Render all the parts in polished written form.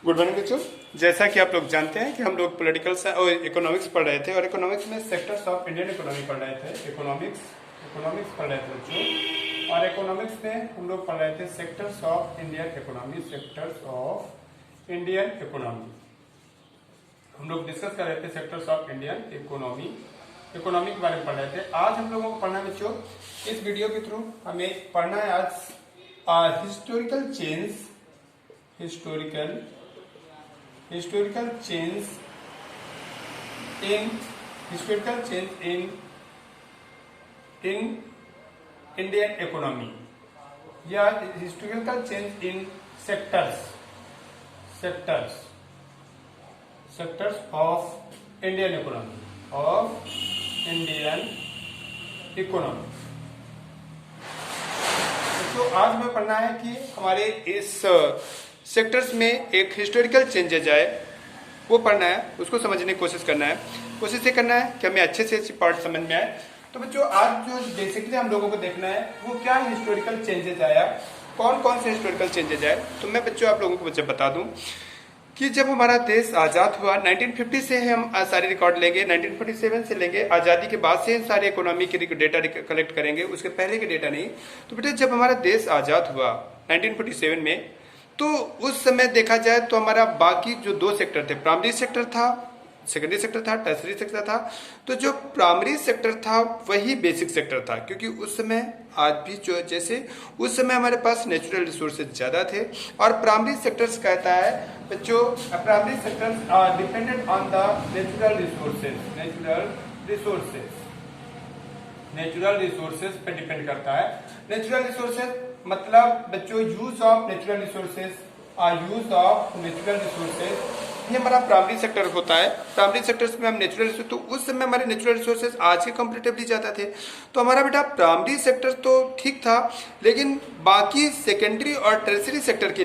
Good morning बच्चों। जैसा कि आप लोग जानते हैं कि हम लोग पॉलिटिकल और इकोनॉमिक्स पढ़ रहे थे और इकोनॉमिक्स में सेक्टर्स ऑफ इंडियन इकोनॉमी पढ़ रहे थे। इकोनॉमिक्स पढ़ रहे थे बच्चों, और इकोनॉमिक्स में हम लोग पढ़ रहे थे sectors of Indian economy. Sectors of Indian economy हम लोग डिस्कस कर रहे थे। सेक्टर्स ऑफ इंडियन इकोनॉमी के बारे में पढ़ रहे थे। आज हम लोगों को पढ़ना है बच्चों, इस वीडियो के थ्रू हमें पढ़ना है आज historical change in Indian economy या historical change in sectors of Indian economy. तो आज हमें पढ़ना है कि हमारे इस सेक्टर्स में एक हिस्टोरिकल चेंजेज आए, वो पढ़ना है, उसको समझने की कोशिश ये करना है कि हमें अच्छे से अच्छी पार्ट समझ में आए। तो बच्चों आज जो बेसिकली हम लोगों को देखना है वो क्या हिस्टोरिकल चेंजेज आया, कौन कौन से हिस्टोरिकल चेंजेज आए। तो मैं बच्चों आप लोगों को बता दूं कि जब हमारा देश आज़ाद हुआ 1950 से हम सारे रिकॉर्ड लेंगे, 1947 से लेंगे, आज़ादी के बाद से सारे इकोनॉमी के डेटा कलेक्ट करेंगे, उसके पहले के डेटा नहीं। तो बेटा जब हमारा देश आज़ाद हुआ 1947 में, तो उस समय देखा जाए तो हमारा बाकी जो दो सेक्टर थे, प्राइमरी सेक्टर था, सेकेंडरी सेक्टर था, टर्सरी सेक्टर था। तो जो प्राइमरी सेक्टर था वही बेसिक सेक्टर था, क्योंकि उस समय आज भी जो जैसे उस समय हमारे पास नेचुरल रिसोर्सेज ज़्यादा थे। और प्राइमरी सेक्टर्स कहता है बच्चों, primary sectors are dependent on the natural resources पे डिपेंड करता है। नेचुरल रिसोर्सेज मतलब बच्चों यूज ऑफ नेचुरल रिसोर्सेज, ये हमारा प्राइमरी सेक्टर होता है। प्राइमरी सेक्टर्स में हम नेचुरल रिसोर्स, तो उस समय हमारे नेचुरल रिसोर्सेज आज के कंपेरेटिवली ज्यादा थे। तो हमारा बेटा प्राइमरी सेक्टर तो ठीक था, लेकिन बाकी सेकेंडरी और टर्सरी सेक्टर के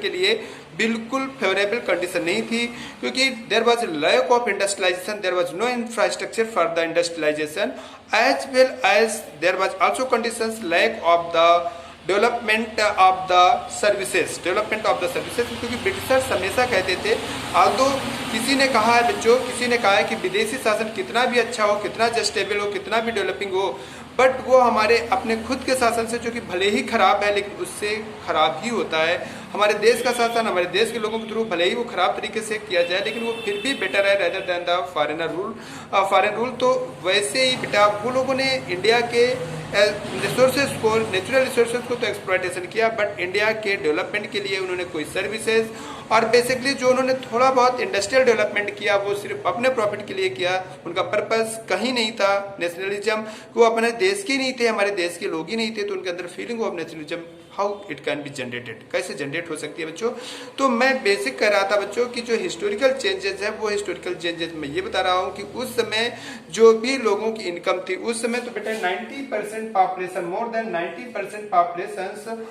लिए बिल्कुल फेवरेबल कंडीशन नहीं थी, क्योंकि there was lack of industrialisation, there was no infrastructure for the industrialisation, as well as there was also conditions lack of the development of the services, क्योंकि britishers हमेशा कहते थे, आल्दो किसी ने कहा है बच्चों, किसी ने कहा है कि विदेशी शासन कितना भी अच्छा हो, कितना जस्टेबल हो, कितना भी डेवलपिंग हो, बट वो हमारे अपने खुद के शासन से, जो कि भले ही खराब है लेकिन उससे खराब ही होता है। हमारे देश का शासन हमारे देश के लोगों के थ्रू भले ही वो खराब तरीके से किया जाए, लेकिन वो फिर भी बेटर है rather than the foreign rule. तो वैसे ही बेटा वो लोगों ने इंडिया के रिसोर्सेज को, नेचुरल रिसोर्सेज को तो एक्सप्लॉयटेशन किया, बट इंडिया के डेवलपमेंट के लिए उन्होंने कोई सर्विसेज और बेसिकली जो उन्होंने थोड़ा बहुत इंडस्ट्रियल डेवलपमेंट किया वो सिर्फ अपने प्रॉफिट के लिए किया। उनका पर्पस कहीं नहीं था नेशनलिज्म, वो अपने देश के नहीं थे, हमारे देश के लोग ही नहीं थे, तो उनके अंदर feeling of nationalism how it can be generated, कैसे जनरेट हो सकती है बच्चों। तो मैं बेसिक कह रहा था बच्चों कि जो हिस्टोरिकल चेंजेस है वो हिस्टोरिकल चेंजेस मैं ये बता रहा हूँ कि उस समय जो भी लोगों की इनकम थी उस समय, तो बेटा 90% population, more than 90% population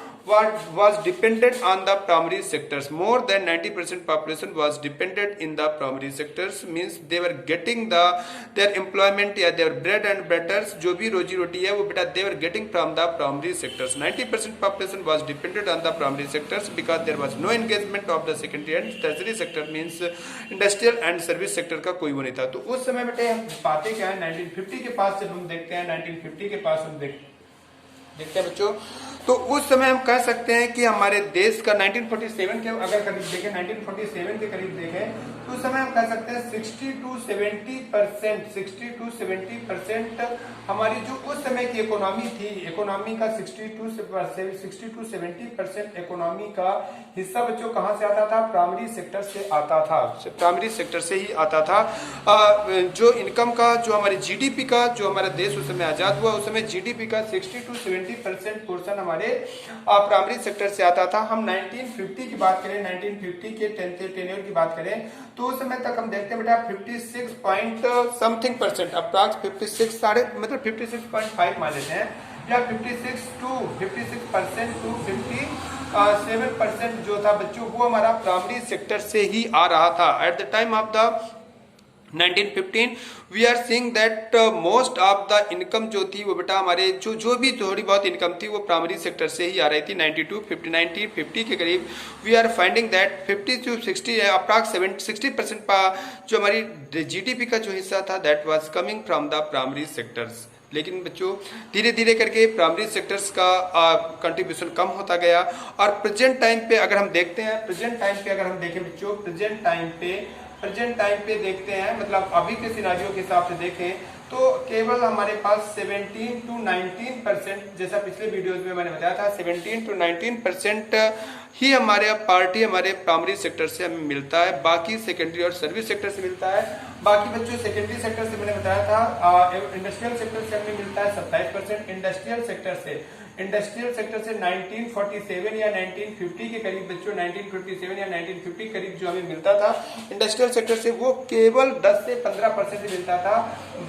was dependent on the primary sectors. More than 90% population was dependent in the primary sectors, means they were getting their employment या their bread and butters, जो भी रोजी रोटी है वो बेटा they were getting from the primary sectors. 90% population was dependent on the primary sectors because there was no engagement of the secondary and tertiary sector, means industrial and service sector का कोई वो नहीं था। तो उस समय बेटे हम बातें क्या है 1950 के पास, जब हम देखते हैं 1950 के पास हम देखते हैं बच्चों, तो उस समय हम कह सकते हैं कि हमारे देश का 1947 के अगर करीब देखें, 1947 के करीब देखें तो उस समय हम कह सकते हैं 60 to 70% हमारी जो उस समय की इकोनॉमी थी, इकोनॉमी का 60 to 70% इकोनॉमी का हिस्सा बच्चों कहां से आता था? प्राइमरी सेक्टर से आता था, प्राइमरी सेक्टर से ही आता था। जो इनकम का, जो हमारे जीडीपी का, जो हमारा देश उस समय आजाद हुआ उस समय जीडीपी का 60 to 70% पोर्शन हमारे प्राइमरी सेक्टर से आता था। हम 1950 की बात करें, 1950 के टेन्योर की बात करें तो उस समय तक हम देखते हैं बेटा 56 पॉइंट समथिंग परसेंट, अप्रॉक्स 56 साढ़े मतलब 56.5 मान लेते हैं, या 56% टू 57% जो था बच्चों वो हमारा प्राइमरी सेक्टर से ही आ रहा था। At the time of the 1915 we are seeing that most of the income जो थी वो बेटा हमारे जो भी थोड़ी बहुत इनकम थी वो प्राइमरी सेक्टर से ही आ रही थी। 92 50 के करीब we are finding that 50 to 60 approx 60% जो हमारी जीडीपी का जो हिस्सा था that was coming from the primary sectors. लेकिन बच्चों धीरे धीरे करके प्राइमरी सेक्टर्स का कंट्रीब्यूशन कम होता गया। और प्रेजेंट टाइम पे अगर हम देखते हैं, प्रेजेंट टाइम पे अगर हम देखें बच्चों, प्रेजेंट टाइम पे देखते हैं, मतलब अभी के सिनारियो के हिसाब से देखें तो केवल हमारे पास 17 to 19%, जैसा पिछले वीडियोस में मैंने बताया था, 17 to 19% ही हमारे प्राइमरी सेक्टर से हमें मिलता है, बाकी सेकेंडरी और सर्विस सेक्टर से मिलता है। बाकी बच्चों सेकेंडरी सेक्टर से मैंने बताया था, इंडस्ट्रियल सेक्टर से हमें मिलता है 27%, इंडस्ट्रियल सेक्टर से 1947 या 1950 के करीब बच्चों, 1957 या 1950 के करीब जो हमें मिलता था इंडस्ट्रियल सेक्टर से, वो केवल 10 से 15% ही मिलता था,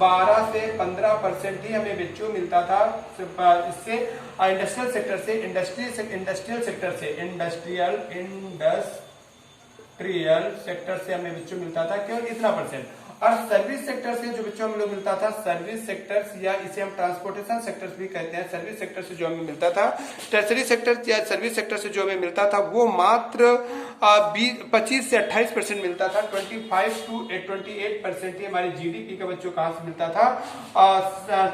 12 से 15% ही हमें बच्चों मिलता था इससे इंडस्ट्रियल सेक्टर से। इंडस्ट्रियल सेक्टर से हमें बच्चों मिलता था केवल इतना परसेंट। और सर्विस सेक्टर से जो बच्चों हमें मिलता था, सर्विस सेक्टर्स या इसे हम ट्रांसपोर्टेशन सेक्टर्स भी कहते हैं, सर्विस सेक्टर से जो हमें मिलता था, टर्सरी सेक्टर या सर्विस सेक्टर से जो हमें मिलता था वो मात्र 25 से 28% मिलता था। 25 to 28% ही हमारी जीडीपी का बच्चों कहां से मिलता था,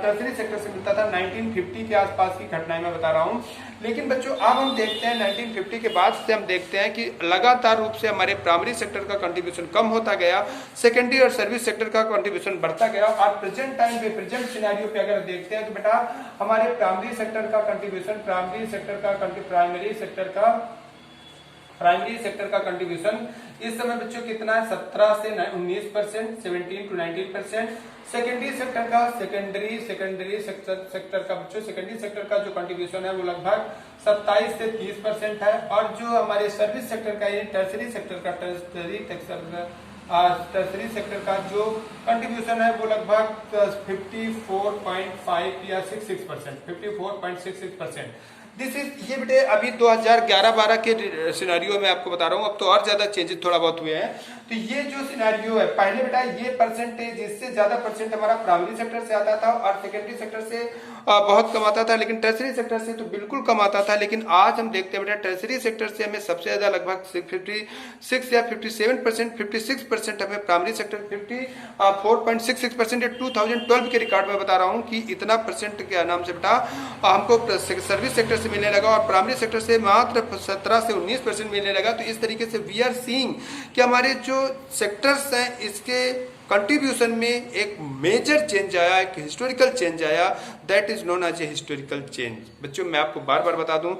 टर्सरी सेक्टर से मिलता था। 1950 के आसपास की घटनाएं मैं बता रहा हूं। लेकिन बच्चों अब हम देखते हैं 1950 के बाद से हम देखते हैं कि लगातार रूप से हमारे प्राइमरी सेक्टर का कंट्रीब्यूशन कम होता गया, सेकेंडरी और सर्विस सेक्टर का कंट्रीब्यूशन बढ़ता गया। और प्रेजेंट टाइम पे, प्रेजेंट सिनेरियो पे अगर देखते हैं तो बेटा हमारे प्राइमरी सेक्टर का कंट्रीब्यूशन इस समय बच्चों कितना है, 17 से 19%, 17 to 19%। सेकेंडरी सेक्टर का बच्चों, सेकेंडरी सेक्टर का जो कंट्रीब्यूशन है वो लगभग 27 से 30% है। और जो हमारे सर्विस सेक्टर का, टर्सरी सेक्टर का जो कंट्रीब्यूशन है वो लगभग 54.5 या 66%, 54.66%। ये बेटे अभी 2011-12 के सिनारियो में आपको बता रहा हूँ, अब तो और ज्यादा चेंजेस थोड़ा बहुत हुए हैं। तो ये जो सिनारियो है, पहले बेटा ये परसेंटेज, इससे ज्यादा परसेंट हमारा प्राइमरी सेक्टर से आता था और सेकेंडरी सेक्टर से बहुत कम आता था, लेकिन टर्सरी सेक्टर से तो बिल्कुल कम आता था। लेकिन आज हम देखते हैं बेटा टर्सरी सेक्टर से हमें सबसे ज्यादा लगभग 56 या 57%, 56% हमें प्राइमरी सेक्टर, 54.66% 2012 के रिकॉर्ड में बता रहा हूँ कि इतना परसेंट के नाम से बेटा हमको सर्विस सेक्टर से मिलने लगा और प्राइमरी सेक्टर से मात्र 17 से 19% मिलने लगा। तो इस तरीके से वी आर सीइंग कि हमारे जो सेक्टर्स हैं इसके कंट्रीब्यूशन में एक मेजर चेंज आया, एक हिस्टोरिकल चेंज आया, that is known as a historical change. बच्चों मैं आपको बार बार बता दूं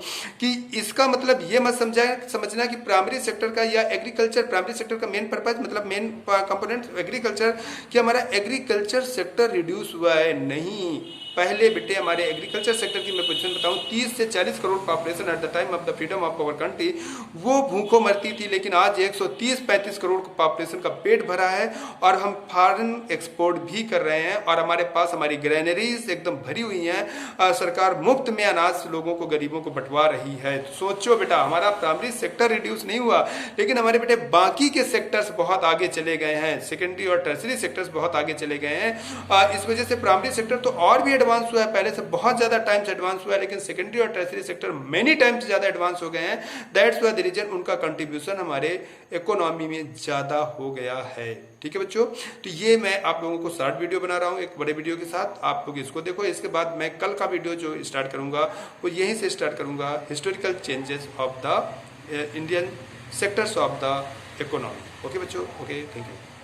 कि इसका मतलब ये मत समझना कि प्राइमरी सेक्टर का या एग्रीकल्चर, प्राइमरी सेक्टर का मेन पर्पज मतलब मेन कंपोनेंट एग्रीकल्चर, कि हमारा एग्रीकल्चर सेक्टर रिड्यूस हुआ है, नहीं। पहले बेटे हमारे एग्रीकल्चर सेक्टर की मैं पोजीशन बताऊं, 30 से 40 crore population at the time of the freedom of our country वो भूखों मरती थी, लेकिन आज 130-35 करोड़ पॉपुलेशन का पेट भरा है और हम फॉरेन एक्सपोर्ट भी कर रहे हैं और हमारे पास हमारी ग्रेनरीज एकदम भरी हुई हैं। सरकार मुफ्त में अनाज लोगों को, गरीबों को बंटवा रही है। तो सोचो बेटा हमारा प्राइमरी सेक्टर रिड्यूस नहीं हुआ, लेकिन हमारे बेटे बाकी के सेक्टर्स बहुत आगे चले गए हैं, सेकेंडरी और टर्सरी सेक्टर्स बहुत आगे चले गए हैं। इस वजह से प्राइमरी सेक्टर तो और भी एडवांस हुआ है, पहले से बहुत ज्यादा टाइम्स एडवांस हुआ है, लेकिन सेकेंडरी और टर्सरी सेक्टर मेनी टाइम्स ज्यादा एडवांस हो गए हैं। दैट्स व्हाई द रीजन उनका कंट्रीब्यूशन हमारे इकोनॉमी में ज्यादा हो गया है। ठीक है बच्चों, तो ये मैं आप लोगों को शॉर्ट वीडियो बना रहा हूँ एक बड़े वीडियो के साथ, आप लोग इसको देखो। इसके बाद मैं कल का वीडियो जो स्टार्ट करूंगा वो यहीं से स्टार्ट करूंगा, historical changes of the Indian sectors of the economy. Okay बच्चों, ओके, थैंक यू।